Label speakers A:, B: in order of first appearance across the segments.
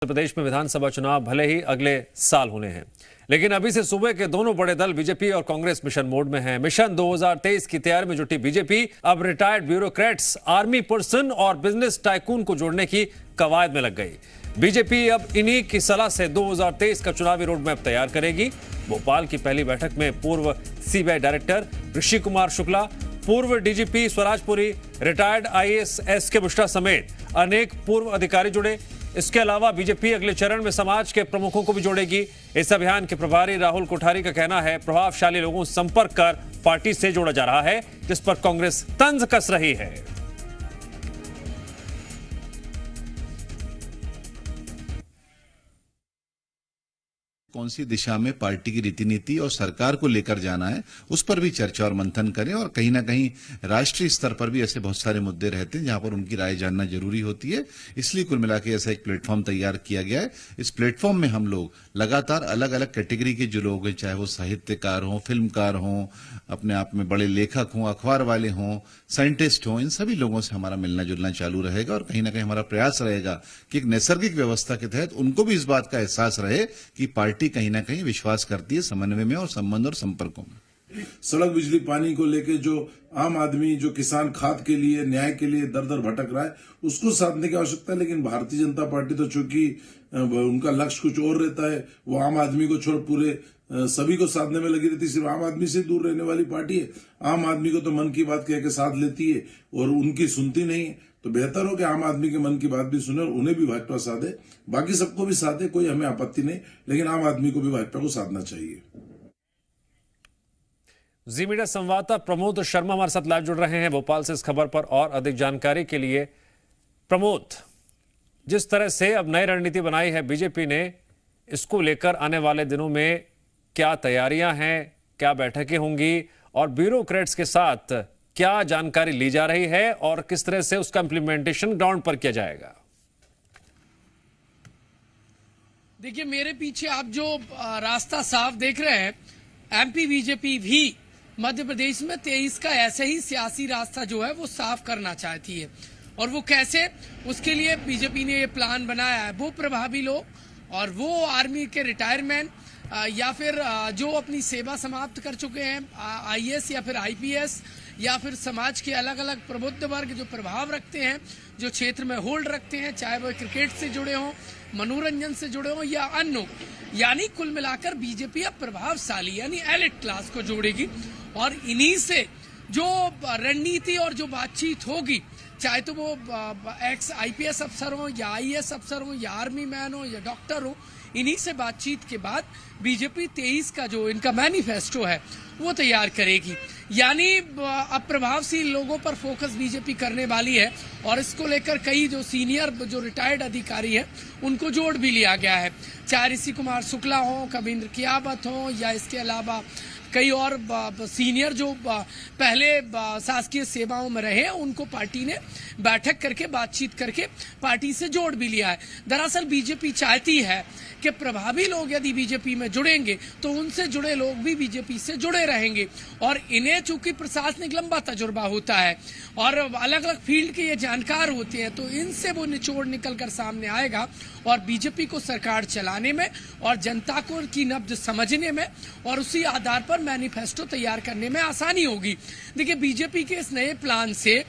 A: उत्तर प्रदेश में विधानसभा चुनाव भले ही अगले साल होने हैं, लेकिन अभी से सूबे के दोनों बड़े दल बीजेपी और कांग्रेस मिशन मोड में हैं। मिशन 2023 की तैयारी में जुटी बीजेपी अब रिटायर्ड ब्यूरोक्रेट्स, आर्मी पर्सन और बिजनेस टाइकून को जोड़ने की कवायद में लग गई। बीजेपी अब इन्हीं की सलाह से 2023 का चुनावी रोड मैप तैयार करेगी। भोपाल की पहली बैठक में पूर्व सीबीआई डायरेक्टर ऋषि कुमार शुक्ला, पूर्व DGP Swarajpuri, retired IAS SK बुष्टा समेत अनेक पूर्व अधिकारी जुड़े। इसके अलावा बीजेपी अगले चरण में समाज के प्रमुखों को भी जोड़ेगी। इस अभियान के प्रभारी राहुल कोठारी का कहना है, प्रभावशाली लोगों से संपर्क कर पार्टी से जोड़ा जा रहा है, जिस पर कांग्रेस तंज कस रही है।
B: कौन सी दिशा में पार्टी की रीति नीति और सरकार को लेकर जाना है, उस पर भी चर्चा और मंथन करें। और कहीं ना कहीं राष्ट्रीय स्तर पर भी ऐसे बहुत सारे मुद्दे रहते हैं जहां पर उनकी राय जानना जरूरी होती है। इसलिए कुल मिला के ऐसा एक प्लेटफॉर्म तैयार किया गया है। इस प्लेटफॉर्म में हम लोग लगातार अलग अलग कैटेगरी के जो लोग हैं, चाहे वो साहित्यकार हों, फिल्मकार हों, अपने आप में बड़े लेखक हों, अखबार वाले हों, साइंटिस्ट हों, इन सभी लोगों से हमारा मिलना जुलना चालू रहेगा। और कहीं ना कहीं हमारा प्रयास रहेगा कि एक नैसर्गिक व्यवस्था के तहत उनको भी इस बात का एहसास रहे कि पार्टी कहीं ना कहीं विश्वास करती है समन्वय में और संबंध और संपर्कों में।
C: सड़क, बिजली, पानी को लेके जो आम आदमी, जो किसान खाद के लिए, न्याय के लिए दर दर भटक रहा है, उसको साधने की आवश्यकता है। लेकिन भारतीय जनता पार्टी तो चूंकि उनका लक्ष्य कुछ और रहता है, वो आम आदमी को छोड़ पूरे सभी को साधने में लगी रहती है। सिर्फ आम आदमी से दूर रहने वाली पार्टी है। आम आदमी को तो मन की बात कह के साध लेती है और उनकी सुनती नहीं है। तो बेहतर हो कि आम आदमी के मन की बात भी सुने और उन्हें भी भाजपा साधे, बाकी सबको भी साधे, कोई हमें आपत्ति नहीं, लेकिन आम आदमी को भी भाजपा को साधना चाहिए।
A: जी मीडिया संवाददाता प्रमोद शर्मा हमारे साथ लाइव जुड़ रहे हैं भोपाल से इस खबर पर और अधिक जानकारी के लिए। प्रमोद, जिस तरह से अब नई रणनीति बनाई है बीजेपी ने, इसको लेकर आने वाले दिनों में क्या तैयारियां हैं, क्या बैठकें होंगी और ब्यूरोक्रेट्स के साथ क्या जानकारी ली जा रही है और किस तरह से उसका इंप्लीमेंटेशन ग्राउंड पर किया जाएगा?
D: देखिए, मेरे पीछे आप जो रास्ता साफ देख रहे हैं, एमपी बीजेपी भी मध्य प्रदेश में 23 का ऐसे ही सियासी रास्ता जो है वो साफ करना चाहती है। और वो कैसे, उसके लिए बीजेपी ने ये प्लान बनाया है। वो प्रभावी लोग और वो आर्मी के रिटायरमेंट या फिर जो अपनी सेवा समाप्त कर चुके हैं, आईएएस या फिर आईपीएस या फिर समाज के अलग अलग प्रबुद्ध वर्ग जो प्रभाव रखते हैं, जो क्षेत्र में होल्ड रखते हैं, चाहे वो क्रिकेट से जुड़े हों, मनोरंजन से जुड़े हों या अन्य, यानी कुल मिलाकर बीजेपी अब प्रभावशाली यानी एलिट क्लास को जोड़ेगी। और इन्हीं से जो रणनीति और जो बातचीत होगी, चाहे तो वो एक्स आईपीएस अफसर हो या आईएएस अफसर हो या आर्मी मैन हो या डॉक्टर हो, इन्हीं से बातचीत के बाद बीजेपी 23 का जो इनका मैनिफेस्टो है वो तैयार करेगी। यानी अब प्रभावशील लोगों पर फोकस बीजेपी करने वाली है और इसको लेकर कई जो सीनियर जो रिटायर्ड अधिकारी हैं उनको जोड़ भी लिया गया है। चाहे ऋषि कुमार शुक्ला हो, कविंद्र कियावत हो या इसके अलावा कई और सीनियर जो पहले शासकीय सेवाओं में रहे, उनको पार्टी ने बैठक करके बातचीत करके पार्टी से जोड़ भी लिया है। दरअसल बीजेपी चाहती है कि प्रभावी लोग यदि बीजेपी में जुड़ेंगे तो उनसे जुड़े लोग भी बीजेपी से जुड़े रहेंगे। और इन्हें चूंकि प्रशासनिक लंबा तजुर्बा होता है और अलग अलग फील्ड के ये जानकार होते हैं, तो इनसे वो निचोड़ निकल कर सामने आएगा और बीजेपी को सरकार चलाने में और जनता को की नब्ज समझने में और उसी आधार पर मैनिफेस्टो तैयार करने में आसानी होगी। देखिए, बीजेपी के इस नए प्लान से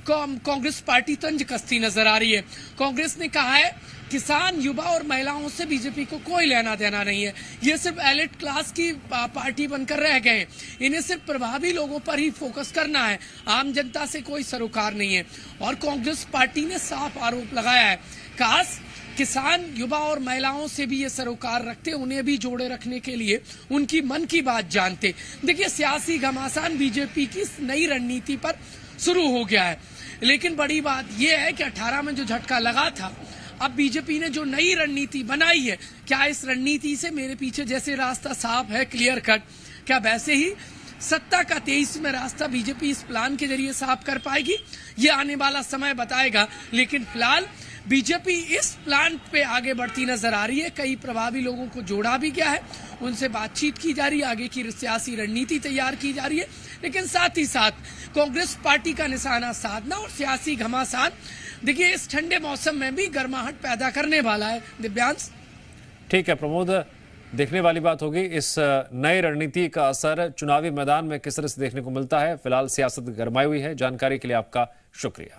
D: कांग्रेस पार्टी तंज कसती नजर आ रही है। कांग्रेस ने कहा है किसान, युवा और महिलाओं से बीजेपी को कोई लेना देना नहीं है, ये सिर्फ एलिट क्लास की पार्टी बनकर रह गए। इन्हें सिर्फ प्रभावी लोगों पर ही फोकस करना है, आम जनता से कोई सरोकार नहीं है। और कांग्रेस पार्टी ने साफ आरोप लगाया है, काश किसान, युवा और महिलाओं से भी ये सरोकार रखते, उन्हें भी जोड़े रखने के लिए उनकी मन की बात जानते। देखिए, सियासी घमासान बीजेपी की नई रणनीति पर शुरू हो गया है, लेकिन बड़ी बात यह है कि 18 में जो झटका लगा था, अब बीजेपी ने जो नई रणनीति बनाई है, क्या इस रणनीति से मेरे पीछे जैसे रास्ता साफ है, क्लियर कट, क्या वैसे ही सत्ता का 23 में रास्ता बीजेपी इस प्लान के जरिए साफ कर पाएगी? ये आने वाला समय बताएगा। लेकिन फिलहाल बीजेपी इस प्लान पे आगे बढ़ती नजर आ रही है। कई प्रभावी लोगों को जोड़ा भी गया है, उनसे बातचीत की जा रही है, आगे की सियासी रणनीति तैयार की जा रही है। लेकिन साथ ही साथ कांग्रेस पार्टी का निशाना साधना और सियासी घमासान देखिए इस ठंडे मौसम में भी गर्माहट पैदा करने वाला है। दिव्यांश,
A: ठीक है प्रमोद, देखने वाली बात होगी इस नई रणनीति का असर चुनावी मैदान में किस तरह से देखने को मिलता है। फिलहाल सियासत गरमाई हुई है। जानकारी के लिए आपका शुक्रिया।